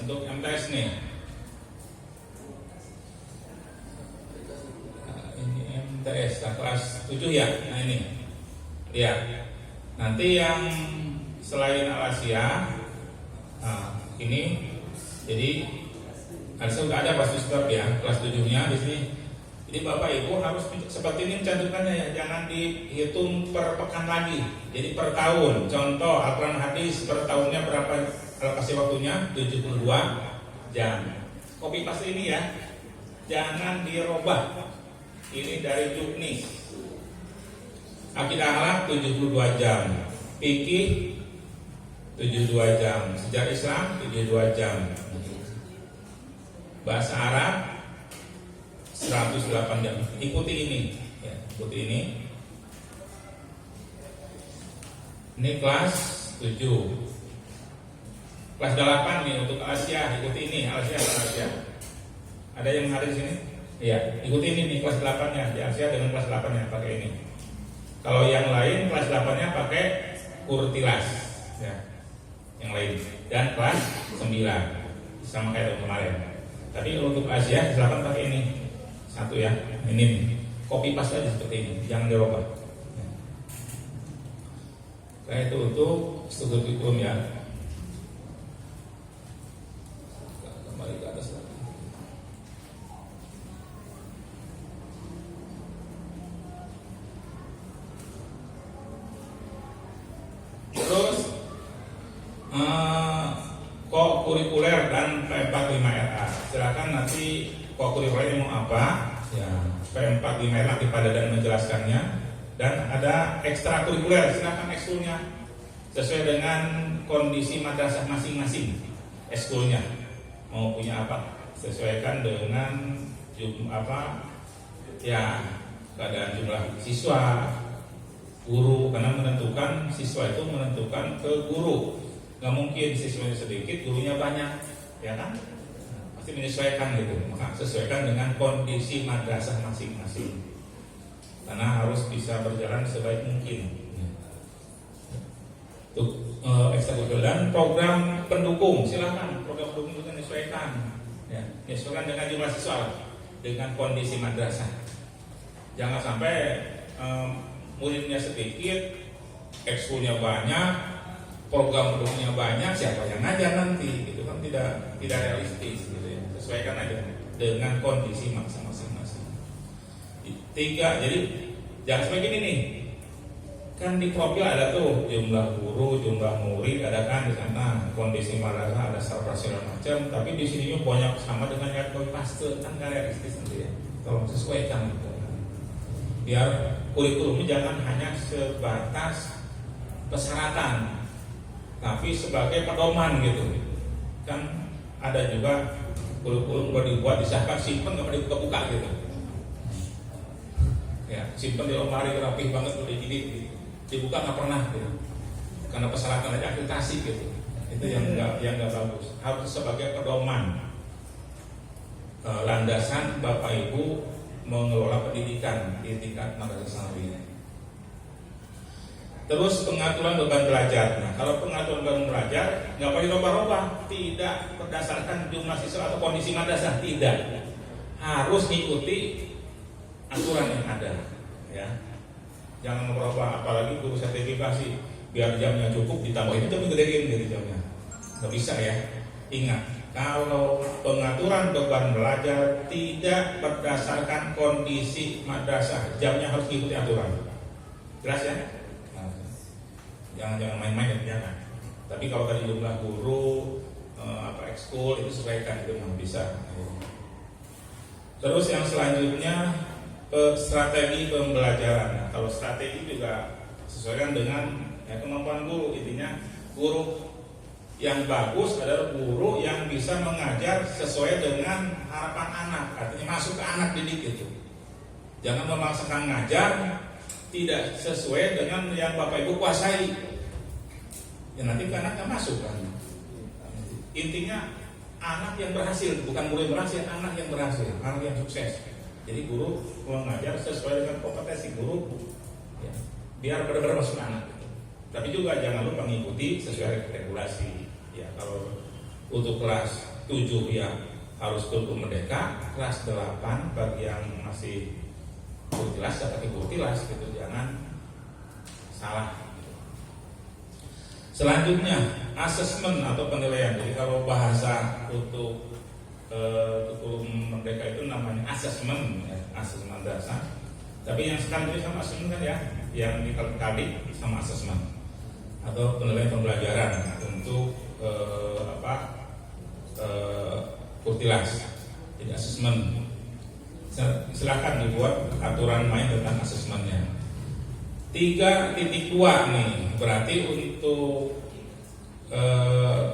untuk MTS nih. Ini MTS kelas 7 ya. Nah ini lihat. Nanti yang selain Al-Asia, ini jadi harusnya udah ada pas stop ya kelas 7-nya di sini. Jadi Bapak Ibu harus seperti ini mencantumkannya ya, jangan dihitung per pekan lagi. Jadi per tahun. Contoh Al-Quran hadis per tahunnya berapa alokasi waktunya? 72 jam. Copy paste ini ya. Jangan dirubah. Ini dari Juknis. Akidah akhlak 72 jam. Fikih 72 jam. Sejarah Islam 72 jam. Bahasa Arab 108 jam. Ikuti ini ya, ikuti ini. Ini kelas 7. Kelas 8 nih untuk Asia, ikuti ini Asia. Ada yang hadir di sini? Iya, ikuti ini nih kelas 8-nya di Asia dengan kelas 8-nya pakai ini. Kalau yang lain kelas 8-nya pakai Kurtilas ya. Yang lain dan kelas 9 sama kayak kemarin. Tapi untuk Asia silakan pakai ini satu ya, ini nih. Copy paste aja seperti ini, jangan dirubah. Nah itu untuk studi kurikulum ya. Kembali ke atas lagi. Terus kok kurikuler dan P45RA. Silakan nanti kok kurikuler mau apa? Ya, P45RA nanti pada dan menjelaskannya. Dan ada ekstra kurikuler, silakan ekskulnya sesuai dengan kondisi madrasah masing-masing. Ekskulnya mau punya apa? Sesuaikan dengan ya keadaan jumlah siswa, guru, karena menentukan siswa itu menentukan ke guru. Nggak mungkin siswanya sedikit, gurunya banyak, ya kan? Pasti menyesuaikan gitu. Maka sesuaikan dengan kondisi madrasah masing-masing. Karena harus bisa berjalan sebaik mungkin. Untuk ekstrakurikuler dan program pendukung, silakan program pendukung itu menyesuaikan, ya, menyesuaikan dengan jumlah siswa, dengan kondisi madrasah. Jangan sampai muridnya sedikit, ekskulnya banyak, program pendukungnya banyak, siapa yang ngajar nanti? Itu kan tidak realistis gitu ya. Sesuaikan aja dengan kondisi masing-masing. 3, jadi jangan seperti gini nih. Kan di profil ada tuh jumlah guru, jumlah murid, ada kan di sana kondisi madrasah, ada operasional macam, tapi di sini banyak sama dengan yang copy paste, kan nggak realistis nanti ya. Tolong sesuaikan gitu. Biar kurikulumnya jangan hanya sebatas persyaratan, tapi sebagai pedoman gitu. Kan ada juga kurikulum dibuat disahkan simpen nggak boleh dibuka-buka gitu. Ya, simpen di lemari rapih banget udah jadi dibuka nggak pernah gitu. Karena persyaratan aja akreditasi gitu. Itu yang nggak bagus. Harus sebagai pedoman, landasan Bapak Ibu mengelola pendidikan di tingkat madrasah sanawiyah. Terus pengaturan beban belajar. Nah, kalau pengaturan beban belajar nggak boleh dirubah-rubah, tidak berdasarkan jumlah siswa atau kondisi madrasah, tidak. Harus mengikuti aturan yang ada, ya. Jangan merubah, apalagi guru sertifikasi biar jamnya cukup ditambahin jam gedein gitu jamnya. Nggak bisa ya. Ingat, kalau pengaturan beban belajar tidak berdasarkan kondisi madrasah, jamnya harus diikuti aturan. Jelas ya? Jangan main-main ya, jangan. Tapi kalau tadi jumlah guru, ekskul itu sesuaikan, itu memang bisa. Terus yang selanjutnya strategi pembelajaran. Nah, kalau strategi juga sesuaikan dengan kemampuan guru. Intinya guru yang bagus adalah guru yang bisa mengajar sesuai dengan harapan anak, artinya masuk ke anak didik itu. Jangan memaksakan ngajar tidak sesuai dengan yang Bapak Ibu kuasai. Ya nanti ke anak nggak masuk kan. Intinya anak yang berhasil, bukan guru yang berhasil, anak yang berhasil, anak yang sukses. Jadi guru mengajar sesuai dengan kompetensi guru, ya, biar benar-benar masuk anak. Tapi juga jangan lupa mengikuti sesuai regulasi. Ya, kalau Untuk kelas 7 ya harus kurikulum merdeka, kelas 8 bagi yang masih kurtilas dapat kurtilas gitu, jangan salah. Selanjutnya asesmen atau penilaian. Jadi kalau bahasa untuk kurikulum merdeka itu namanya asesmen, ya, asesmen dasar. Tapi yang sekarang itu sama asesmen kan ya, yang di kali sama asesmen atau penilaian pembelajaran untuk kurtilas. Jadi asesmen. Silakan dibuat aturan main tentang asesmennya. 3.2 nih berarti untuk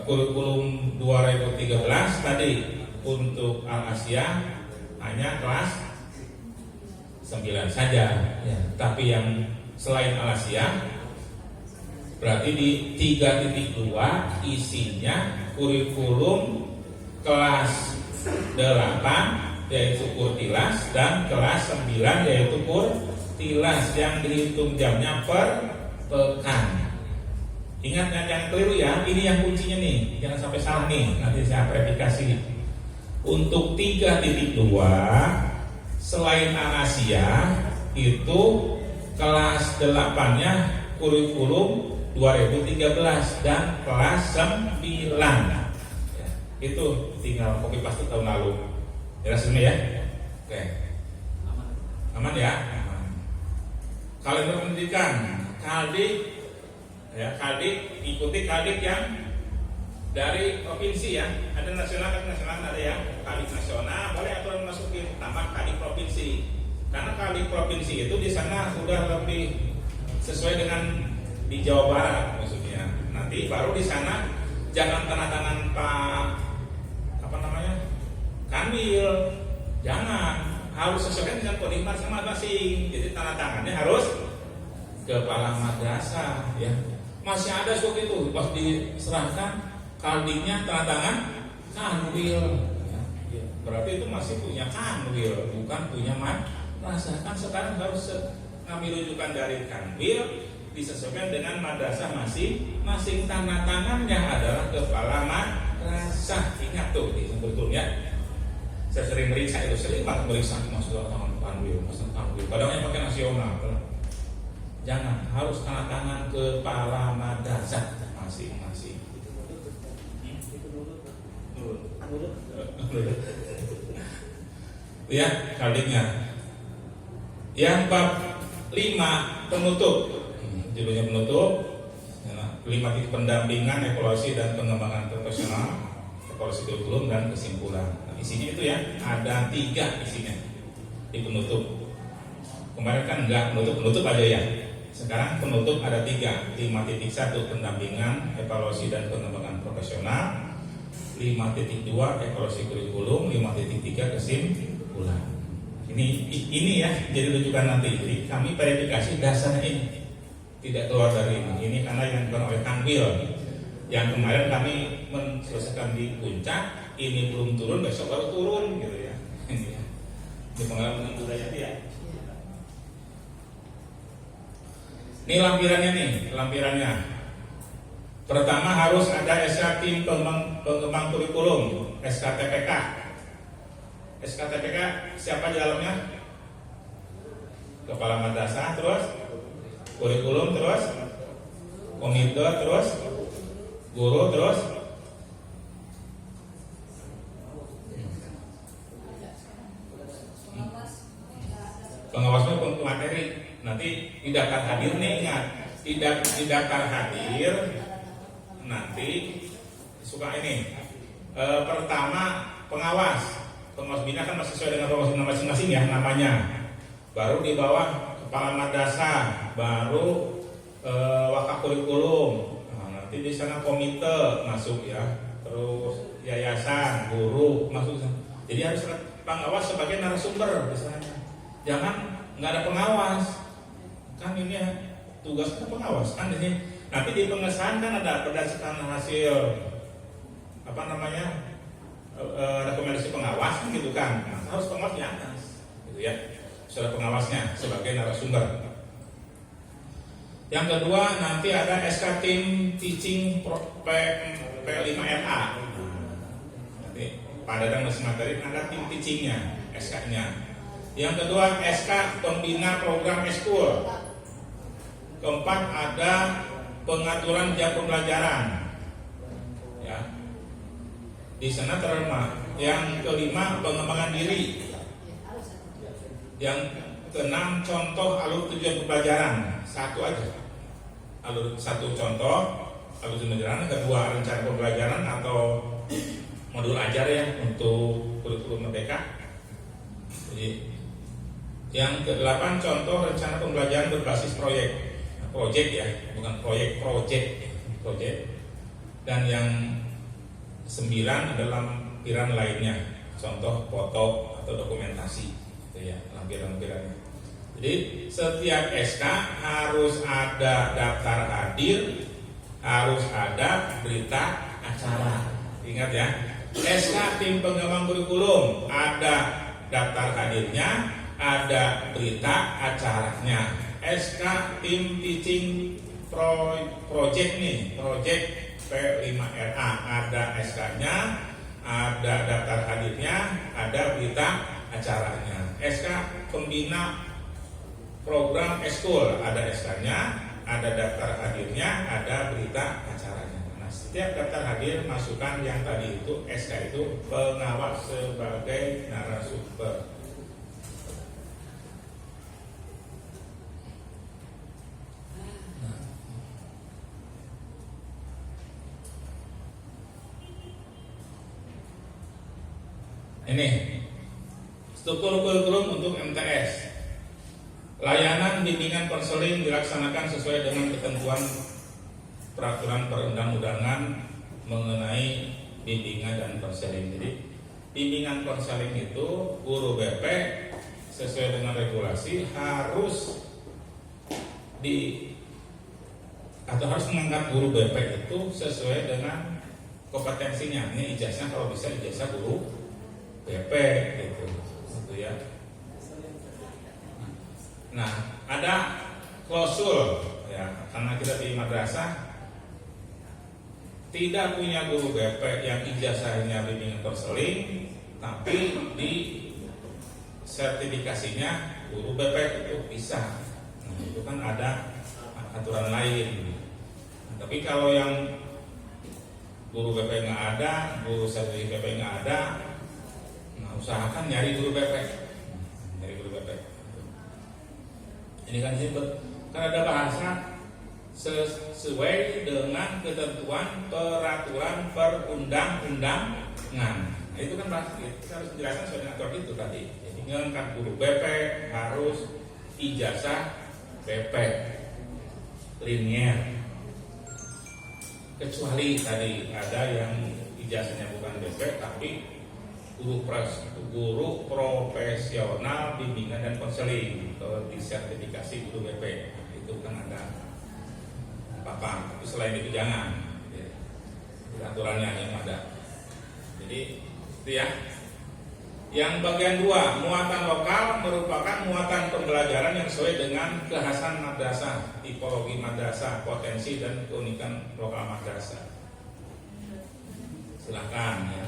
kurikulum 2013 tadi untuk Al-Asia hanya kelas 9 saja ya. Tapi yang selain Al-Asia berarti di 3.2 isinya kurikulum kelas 8 yaitu kurtilas dan kelas 9 yaitu kurtilas yang dihitung jamnya per pekan. Ingat yang keliru ya, ini yang kuncinya nih, jangan sampai salah nih, nanti saya verifikasi. Untuk 3.2 selain Asia itu kelas 8-nya kurikulum 2013 dan kelas 9 ya, itu tinggal copy paste tahun lalu. Jelas semua ya? Oke. Aman ya? Aman. Kalender pendidikan, Kaldik ya, Kaldik ikuti Kaldik yang dari provinsi ya. Ada nasional ada ya. Kaldik nasional boleh aturan masukin tambah Kaldik provinsi. Karena Kaldik provinsi itu di sana sudah lebih sesuai dengan di Jawa Barat maksudnya. Nanti baru di sana jangan tanda tangan Pak Kanwil, jangan, harus sesuai dengan kode masing-masing. Jadi tanda tangannya harus kepala madrasah ya. Masih ada seperti itu pas diserahkan Kaldiknya tanda tangan Kanwil ya. Berarti itu masih punya Kanwil, bukan punya madrasah. Kan sekarang harus ngambil rujukan dari Kanwil disesuaikan dengan madrasah masing-masing. Tanda tangannya adalah kepala madrasah. Ingat tuh sebetulnya. Saya sering meriksa itu, sering banget meriksa masalah tangan Kanwil, padahal yang pakai nasional. Jangan, harus tanda tangan kepala madrasah masing-masing. Ya, Kaldiknya. Yang bab 5 penutup. Judulnya penutup. 5 titik pendampingan, evaluasi dan pengembangan profesional, evaluasi kurikulum dan kesimpulan. Isinya itu ya, ada 3 isinya di penutup. Kemarin kan enggak penutup aja ya. Sekarang penutup ada 3. 5.1 pendampingan, evaluasi dan pengembangan profesional. 5.2 evaluasi kurikulum. 5.3 kesimpulan. Ini ya jadi rujukan nanti. Jadi kami verifikasi dasarnya ini tidak keluar dari ini. Ini karena yang dilakukan oleh Kanwil. Yang kemarin kami menyelesaikan di puncak, ini belum turun, besok baru turun gitu ya. Ini pengalaman budaya dia. Ini lampirannya. Pertama harus ada SK tim pengembang kurikulum, SKTPK. SKTPK siapa di dalamnya? Kepala madrasah, terus kurikulum, terus komite, terus guru, terus pengawasnya untuk materi. Nanti di daftar hadir nih, ingat, di daftar hadir nanti suka ini pertama pengawas bina kan masih sesuai dengan pengawas bina masing-masing ya namanya. Baru di bawah kepala madrasah, baru wakaf kurikulum. Nanti di sana komite masuk ya, terus yayasan, guru masuk. Jadi harus pengawas sebagai narasumber di sana. Jangan nggak ada pengawas. Kan ini ya, tugasnya pengawas kan ini. Nanti di pengesahan kan ada berdasarkan hasil rekomendasi pengawas kan gitu kan. Nah, harus pengawas di atas, gitu ya. Sudah pengawasnya sebagai narasumber. Yang kedua nanti ada SK tim teaching P5RA. Padahal masih materi ada tim teachingnya, SK-nya. Yang kedua SK pembina program eskul. Keempat ada pengaturan jam pembelajaran. Ya. Di sana terma. Yang kelima pengembangan diri. Yang keenam contoh alur tujuan pembelajaran. Satu aja. Satu contoh alur tujuan pembelajaran. Kedua rencana pembelajaran atau modul ajar ya untuk kurikulum merdeka. Jadi yang ke-8 contoh rencana pembelajaran berbasis project ya, bukan project. Dan yang 9 adalah lampiran lainnya, contoh foto atau dokumentasi, itu ya lampiran-lampirannya. Jadi setiap SK harus ada daftar hadir, harus ada berita acara. Ingat ya, SK tim pengembang kurikulum ada daftar hadirnya, ada berita acaranya. SK tim teaching project P5RA ada SK-nya, ada daftar hadirnya, ada berita acaranya. SK pembina program eskul ada SK-nya, ada daftar hadirnya, ada berita acaranya. Setiap daftar hadir masukkan yang tadi itu SK itu pengawas sebagai narasumber. Ini struktur kurikulum untuk MTS. Layanan bimbingan konseling dilaksanakan sesuai dengan ketentuan peraturan perundang-undangan mengenai bimbingan dan konseling. Jadi bimbingan konseling itu guru BP sesuai dengan regulasi harus harus mengangkat guru BP itu sesuai dengan kompetensinya. Ini ijazah kalau bisa ijazah guru BP gitu ya. Nah, ada klausul ya, karena kita di madrasah tidak punya guru BP yang ijazahnya bimbingan konseling, tapi di sertifikasinya guru BP itu bisa. Nah, itu kan ada aturan lain. Nah, tapi kalau yang guru BP nggak ada, guru sertifikat BP nggak ada, nah usahakan nyari guru BP. Nyari guru BP. Ini kan simpel. Kan ada bahasa sesuai dengan ketentuan peraturan perundang-undangan. Nah, itu kan bahasa kita harus menjelaskan sesuai dengan aturan itu tadi. Jadi ngangkat guru BP harus ijazah BP linier. Kecuali tadi ada yang ijazahnya bukan BP tapi guru profesional bimbingan dan konseling atau disertifikasi guru BP. Itu kan ada apa? Tapi selain itu jangan ya. Aturannya yang ada. Jadi itu ya. Yang bagian 2, muatan lokal merupakan muatan pembelajaran yang sesuai dengan kekhasan madrasah, tipologi madrasah, potensi dan keunikan lokal madrasah. Silakan ya.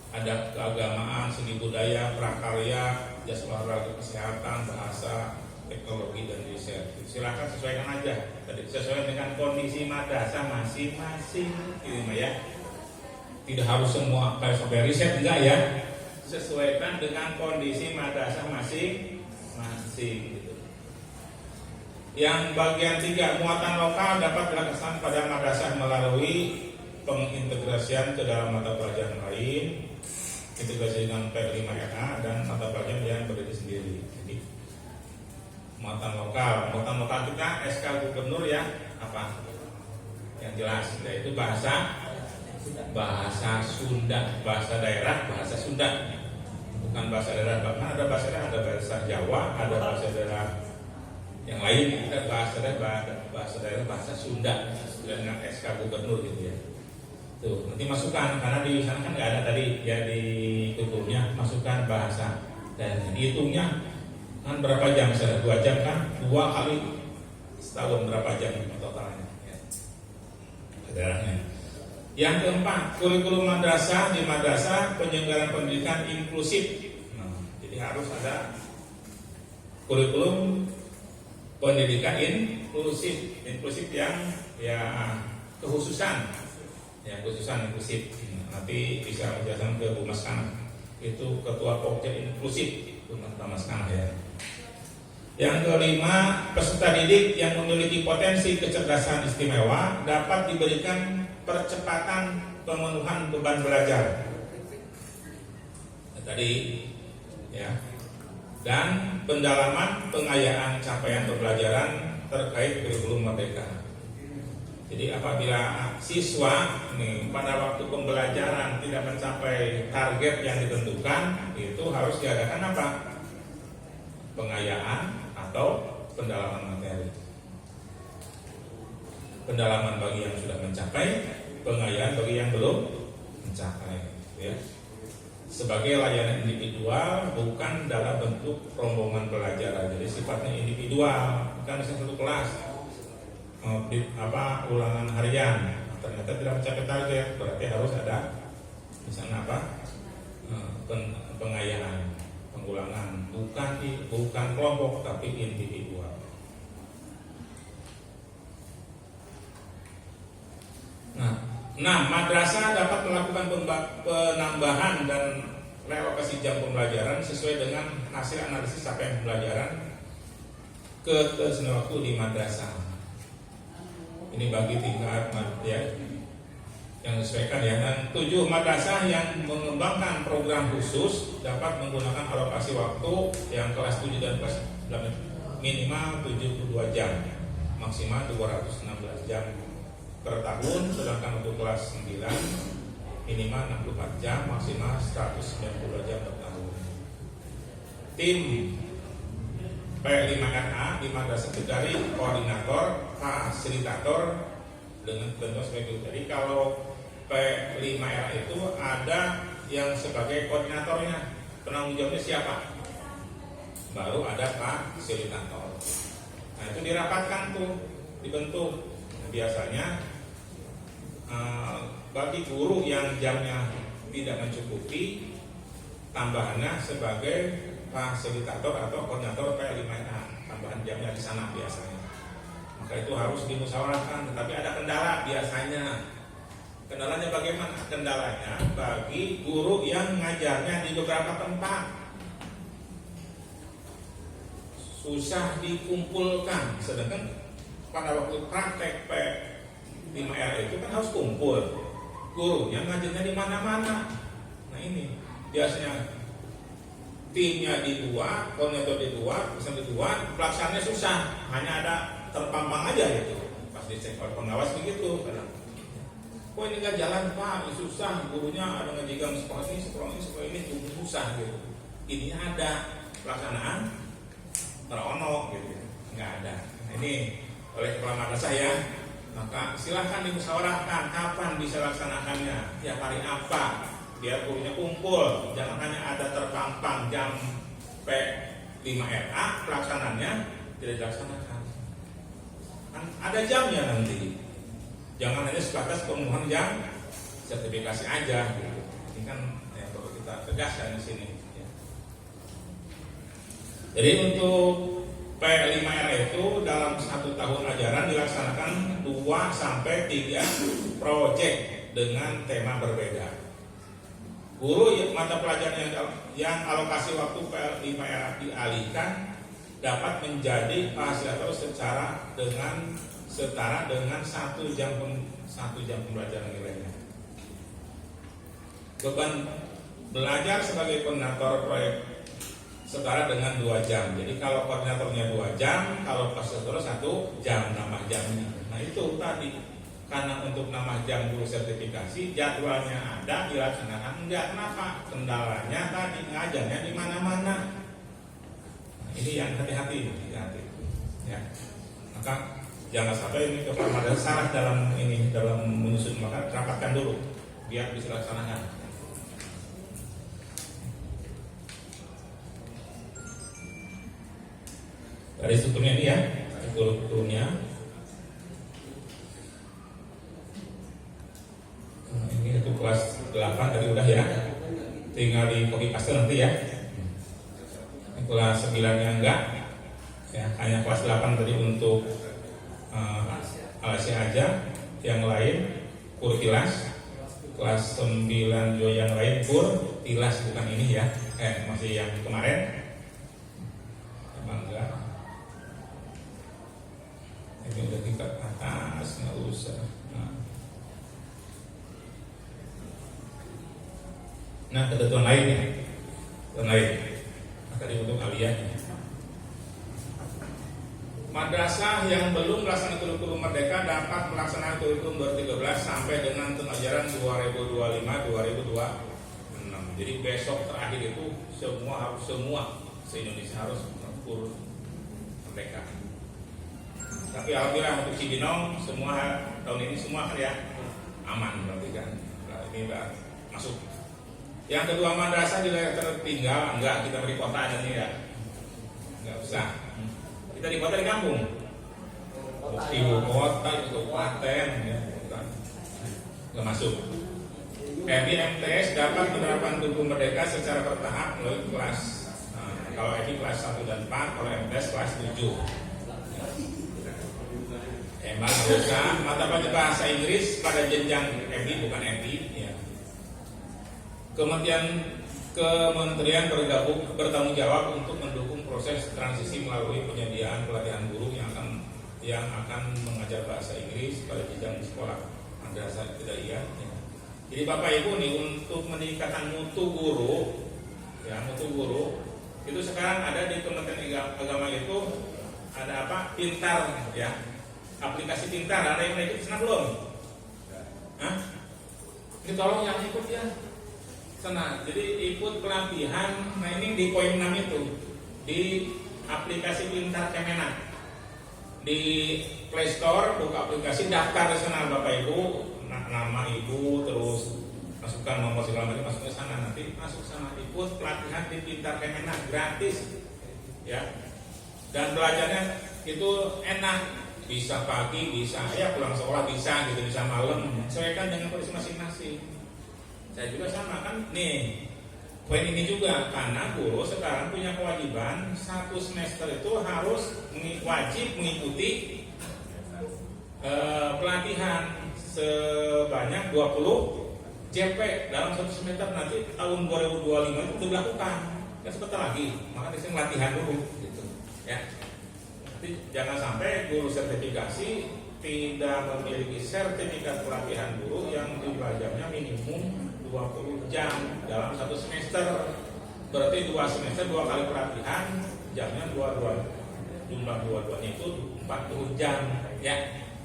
Ada keagamaan, seni budaya, prakarya, jasa olahraga, kesehatan, bahasa, teknologi dan riset. Silakan sesuaikan aja. Tadi sesuai dengan kondisi madrasah masing-masing, gitu ya. Tidak harus semua kayak sampai riset enggak ya. Sesuaikan dengan kondisi madrasah masing-masing gitu. Yang bagian 3, muatan lokal dapat dilaksanakan pada madrasah melalui pengintegrasian ke dalam mata pelajaran lain, integrasi dengan P5RA dan mata pelajaran yang berdiri sendiri. Jadi muatan lokal kita SK Gubernur ya apa? Yang jelas yaitu bahasa Sunda, bahasa daerah, bahasa Sunda. Bukan bahasa daerah, bahkan ada bahasa daerah, ada bahasa Jawa, ada bahasa daerah yang lain, ada bahasa daerah, bahasa Sunda dengan SK Gubernur gitu ya. Tuh, nanti masukkan karena di sana kan nggak ada tadi ya di tuturnya, masukkan bahasa dan hitungnya kan berapa jam, misalnya 2 jam kan 2 kali setahun berapa jam totalnya ya. Daerahnya. Yang keempat, kurikulum madrasah di madrasah penyelenggaraan pendidikan inklusif. Nah, jadi harus ada kurikulum pendidikan inklusif yang khususan inklusif. Nanti bisa menjelaskan ke Bu Mas Kana. Itu ketua Pokja inklusif Bu Mas Kana ya. Yang kelima, peserta didik yang memiliki potensi kecerdasan istimewa dapat diberikan percepatan pemenuhan beban belajar. Tadi ya. Dan pendalaman pengayaan capaian pembelajaran terkait kurikulum merdeka. Jadi apabila siswa pada waktu pembelajaran tidak mencapai target yang ditentukan, itu harus diadakan apa? Pengayaan atau pendalaman materi. Pendalaman bagi yang sudah mencapai, pengayaan bagi yang belum mencapai, ya. Sebagai layanan individual, bukan dalam bentuk rombongan belajar. Jadi sifatnya individual, bukan satu kelas. Ulangan harian ternyata tidak mencapai target, berarti harus ada di sana pengayaan, pengulangan, bukan kelompok tapi individual. Nah, madrasah dapat melakukan penambahan dan relokasi jam pembelajaran sesuai dengan hasil analisis capaian pembelajaran ketersediaan waktu di madrasah. Ini bagi tingkat ya yang disesuaikan ya. Dan 7, madrasah yang mengembangkan program khusus dapat menggunakan alokasi waktu yang kelas 7 dan kelas 8 minimal 72 jam, maksimal 216 jam per tahun, sedangkan untuk kelas 9 minimal 64 jam, maksimal 192 jam per tahun. Tim P5RA di madrasah terdiri koordinator, fasilitator dengan bentuk sebagai. Jadi kalau P5RA itu ada yang sebagai koordinatornya, penanggung jawabnya siapa? Baru ada fasilitator. Nah itu dirapatkan tuh, dibentuk. Biasanya bagi guru yang jamnya tidak mencukupi, tambahannya sebagai fasilitator atau koordinator P5A, tambahan jamnya di sana biasanya. Maka itu harus dimusyawarahkan, tetapi ada kendala biasanya. Kendalanya bagaimana? Kendalanya bagi guru yang ngajarnya di beberapa tempat, susah dikumpulkan, sedangkan pada waktu praktek P5R itu kan harus kumpul, gurunya ngajarnya di mana-mana. Nah ini biasanya timnya dibuat, koordinator dibuat, pesan dibuat, pelaksanaannya susah, hanya ada terpampang aja gitu. Pas dicek oleh pengawas begitu, kadang, kok ini nggak jalan Pak, ini susah, gurunya ada ngejigang sekolah ini, susah gitu. Ini ada pelaksanaan terono gitu, nggak ada. Nah, ini oleh kepala madrasah ya, maka silahkan dimusyawarahkan kapan bisa laksanakannya, tiap hari apa, biar gurunya kumpul, jangan hanya ada terpampang jam P5RA, pelaksananya tidak dilaksanakan. Kan ada jamnya nanti, jangan hanya sebatas pemenuhan jam sertifikasi aja. Gitu. Ini kan ya, perlu kita tegaskan di sini. Ya. Jadi untuk P5RA itu dalam 1 tahun ajaran dilaksanakan 2-3 proyek dengan tema berbeda. Guru mata pelajaran yang alokasi waktu P5RA dialihkan dapat menjadi fasilitator setara dengan 1 jam pembelajaran nilainya. Beban belajar sebagai koordinator proyek setara dengan 2 jam. Jadi kalau koordinatornya 2 jam, kalau fasilitator 1 jam nambah jamnya. Nah itu tadi, karena untuk nambah jam guru sertifikasi jadwalnya ada, dilaksanakan enggak. Kenapa? Kendalanya tadi ngajarnya di mana-mana. Nah, ini yang hati-hati. Ya. Maka jangan sampai ini kepala madrasah salah dalam menyusun, maka rapatkan dulu biar bisa dilaksanakan. Dari strukturnya ini ya, strukturnya. tinggal di copy paste nanti ya. Kelas 9 nya enggak ya, hanya kelas 8 tadi untuk Alasi aja, yang lain kur tilas. Kelas 9 juga yang lain kur tilas, bukan ini ya, masih yang kemarin. Emang enggak, ini udah kita atas, nggak usah. Nah, ketentuan lain ya, ketentuan lain. Tadi untuk kalian, madrasah yang belum melaksanakan kurikulum merdeka dapat melaksanakan kurikulum 2013 sampai dengan tahun ajaran 2025-2026. Jadi besok terakhir itu semua se-Indonesia harus kurikulum merdeka. Tapi alhamdulillah untuk Cibinong semua tahun ini semua kan ya aman, berarti kan. Nah, ini udah masuk. Yang kedua, madrasah di daerah tertinggal, enggak, kita beri kota aja nih ya, enggak usah. Kita di kota, di kampung, ibu kota, di kabupaten, ya, enggak masuk. FI MTS dapat menerapkan kurikulum merdeka secara bertahap melalui kelas. Kalau FI kelas 1 dan 4, kalau MTS kelas 7. Emang usah mata pelajaran bahasa Inggris pada jenjang FI, bukan FI. Ya. Kementerian bertanggung jawab untuk mendukung proses transisi melalui penyediaan pelatihan guru yang akan mengajar bahasa Inggris pada jenjang sekolah madrasah ibtidaiyah. Jadi Bapak Ibu nih, untuk meningkatkan mutu guru, ya mutu guru itu sekarang ada di Kementerian Agama itu ada apa? Pintar, ya, aplikasi pintar. Ada yang ikut sana belum? Hah? Ini tolong yang ikut ya. Sana, jadi ikut pelatihan. Nah ini di poin 6 itu di aplikasi pintar Kemenak, di Play Store buka aplikasi, daftar di sana Bapak Ibu, nama Ibu, terus masukkan nomor segala macam, masuk ke sana, nanti masuk sana ikut pelatihan di pintar Kemenak gratis ya. Dan belajarnya itu enak, bisa pagi, bisa ya pulang sekolah bisa gitu, bisa malam, sesuaikan dengan kondisi masing-masing. Saya juga sama kan nih, poin ini juga karena guru sekarang punya kewajiban 1 semester itu harus wajib mengikuti pelatihan sebanyak 20 JP dalam 1 semester. Nanti tahun 2025 itu udah dilakukan kan sebentar lagi, maka disini latihan dulu gitu ya. Nanti jangan sampai guru sertifikasi tidak memiliki sertifikat pelatihan guru yang belajarnya minimum 20 jam dalam 1 semester. Berarti 2 semester 2 kali pelatihan, jamnya jumlah 2-2-nya itu 40 jam ya.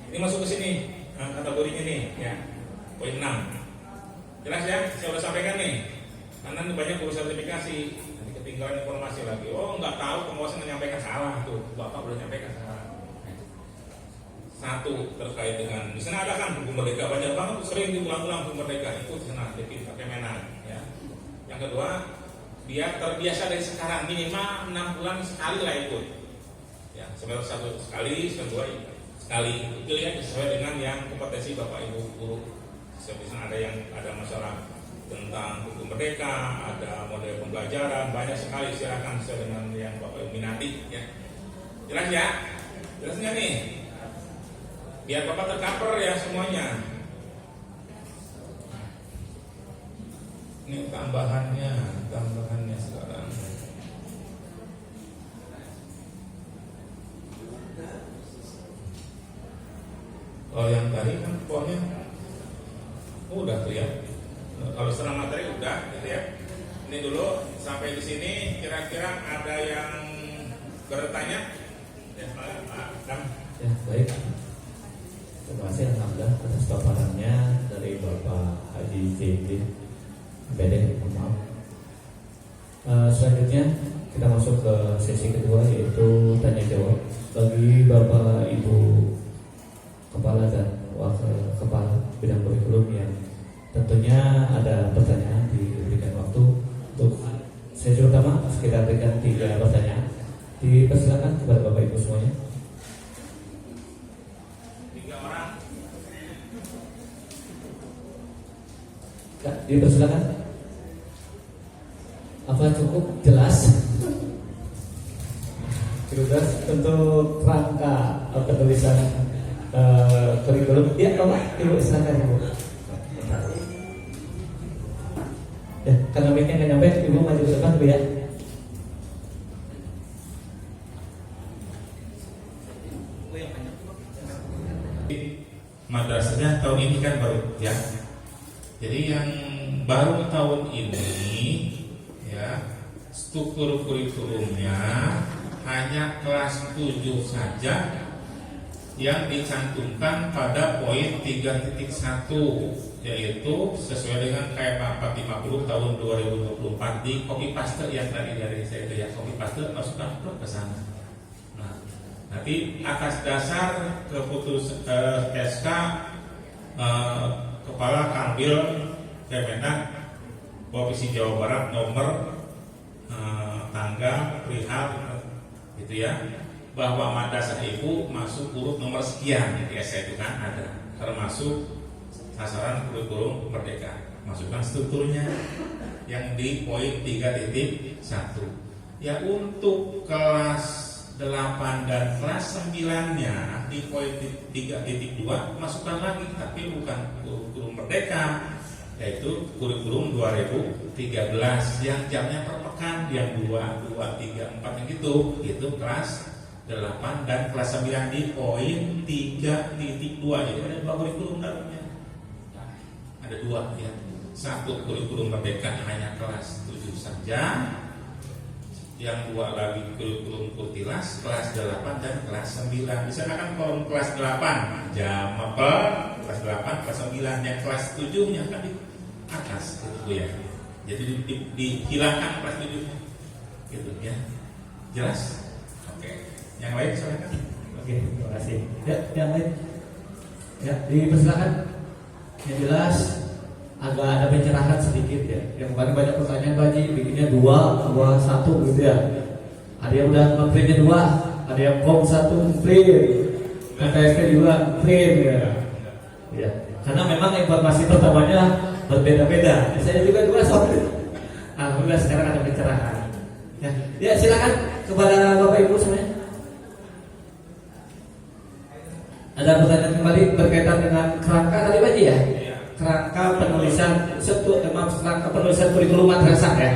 Ini masuk ke sini kategorinya nih ya, poin 6. Jelas ya, saya sudah sampaikan nih. Karena banyak guru sertifikasi, nanti ketinggalan informasi lagi. Oh nggak tahu, pengawasan menyampaikan salah tuh, Bapak boleh nyampaikan salah. Satu, terkait dengan di sana ada kan buku merdeka, banyak banget sering diulang-ulang buku merdeka, ikut di sana di Kemenak ya. Yang kedua, biar terbiasa dari sekarang minimal 6 bulan sekali lah ikut ya, semester 1 sekali, semester 2 sekali, itu ya sesuai dengan yang kompetensi Bapak Ibu guru. Misalnya ada masalah tentang buku merdeka, ada model pembelajaran, banyak sekali, silakan sesuai dengan yang Bapak Ibu minati ya. Jelas ya? Jelasnya nih, biar Bapak tercover ya semuanya. Ini tambahannya sekarang. Kalau yang tadi kan pokoknya udah tuh ya. Kalau setelah materi udah gitu ya. Ini dulu sampai di sini, kira-kira ada yang bertanya? Ya, Pak Dam. Ya, baik. Terima kasih Alhamdulillah atas paparannya dari Bapak Haji Zaidin BD. Maaf. Selanjutnya kita masuk ke sesi kedua, yaitu tanya jawab bagi Bapak Ibu Kepala dan Wakil Kepala Bidang Kurikulum yang tentunya ada pertanyaan, diberikan waktu untuk sesi pertama. Kita berikan 3 pertanyaan. Dipersilakan kepada Bapak Ibu semuanya. Dipersilakan. Apa cukup jelas? Jelas untuk rangka penulisan kurikulum. Ya, Pak, Ibu silakan Ibu. Ya, karena mic-nya nggak nyampe, Ibu maju ke depan Bu ya. Madrasahnya tahun ini kan baru ya. Jadi yang baru tahun ini ya, struktur kurikulumnya hanya kelas 7 saja yang dicantumkan pada poin 3.1, yaitu sesuai dengan KMA 450 tahun 2024 di copy paste yang tadi dari saya itu ya, copy paste masukkan ke sana. Nah, nanti atas dasar keputusan SK Kepala Kanwil Kemenak Provinsi Jawa Barat nomor tanggal perihal gitu ya, bahwa madrasah ibu masuk urut nomor sekian di TSA itu kan ada, termasuk sasaran kurikulum merdeka. Masukkan strukturnya yang di poin 3.1. Ya, untuk kelas 8 dan kelas 9-nya di poin 3.2 masukkan lagi, tapi bukan kurikulum merdeka, yaitu kurikulum 2013 yang jamnya per pekan, yang 2, 3, 4 yang itu kelas 8 dan kelas 9 di poin 3.2. Jadi ada 2 kurikulum dalamnya. Ada 2 ya. Satu kurikulum merdeka hanya kelas 7 saja. Yang 2 lagi kurikulum kurtilas kelas 8 dan kelas 9. Bisa kan kolom kelas 8 jam apa? Kelas 8, kelas 9, yang kelas 7-nya kan di atas itu ya. Jadi dihilangkan kelas 7-nya. Gitu ya. Jelas? Oke. Yang lain silakan. Oke, terima kasih. Ya, yang lain. Ya, dipersilakan. Yang jelas agak ada pencerahan sedikit ya. Yang kemarin banyak pertanyaan Pak Haji, bikinnya 2, 1 gitu ya. Ada yang udah nge-printnya 2, ada yang kom 1 print, KTSP juga print ya. Ya, karena memang informasi pertamanya berbeda-beda. Saya juga 2 soal. Alhamdulillah sekarang ada pencerahan. Ya, silakan kepada Bapak Ibu semuanya. Ada pertanyaan kembali berkaitan dengan kerangka tadi Pak Haji ya? Kerangka penulisan kerangka penulisan kurikulum madrasah ya.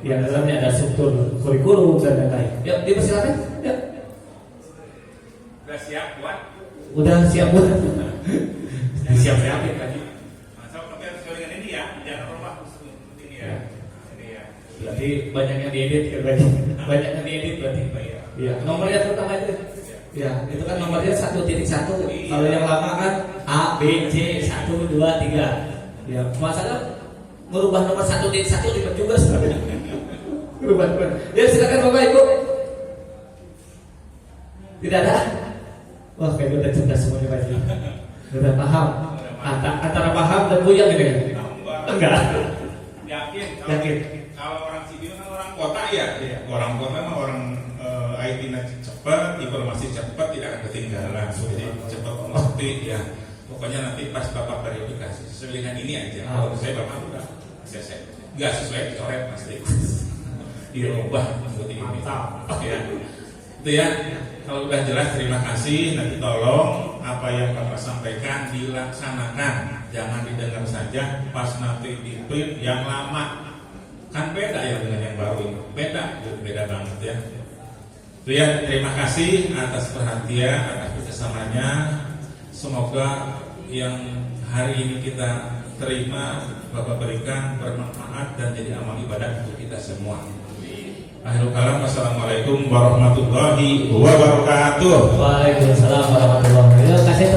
Yang dalamnya ada struktur kurikulum dan lain-lain. Ya, dipersilakan. Ya. Sudah siap buat? Udah siap buat. Siap-siap ya Pak Haji. Masa tapi harus dengan ini ya, jangan rumah ini ya. Ini ya. Berarti banyak yang diedit ya berarti. Banyak yang diedit berarti Pak ya. Iya, nomornya terutama itu. Ya, itu kan nomornya 1.1. Kalau yang lama kan A, B, C 1, 2, 3. Ya, masalah merubah nomor 1.1 ribet juga sebenarnya. Merubah. Ya, silakan Bapak Ibu. Tidak ada? Wah, kayak udah cerdas semuanya Pak Haji. Udah paham. Antara paham dan buyang gitu ya? Enggak. Yakin. Kalau orang sipil kan orang kota ya. Orang kota memang orang IT-nya cepat, informasi cepat, tidak akan ketinggalan. Jadi cepat mengerti ya. Pokoknya nanti pas Bapak verifikasi sesuai dengan ini aja. Kalau saya Bapak udah selesai. Enggak sesuai dicoret pasti. Dirubah seperti ini. Ya. Itu ya. Kalau udah jelas terima kasih. Nanti tolong apa yang Bapak sampaikan dilaksanakan. Jangan didengar saja pas nanti di print yang lama. Kan beda ya dengan yang baru ini. Beda banget ya. Itu ya, terima kasih atas perhatian, atas kerjasamanya. Semoga yang hari ini kita terima Bapak berikan bermanfaat dan jadi amal ibadah untuk kita semua. Akhirul kalam, wassalamualaikum warahmatullahi wabarakatuh. Waalaikumsalam warahmatullahi wabarakatuh. Terima kasih.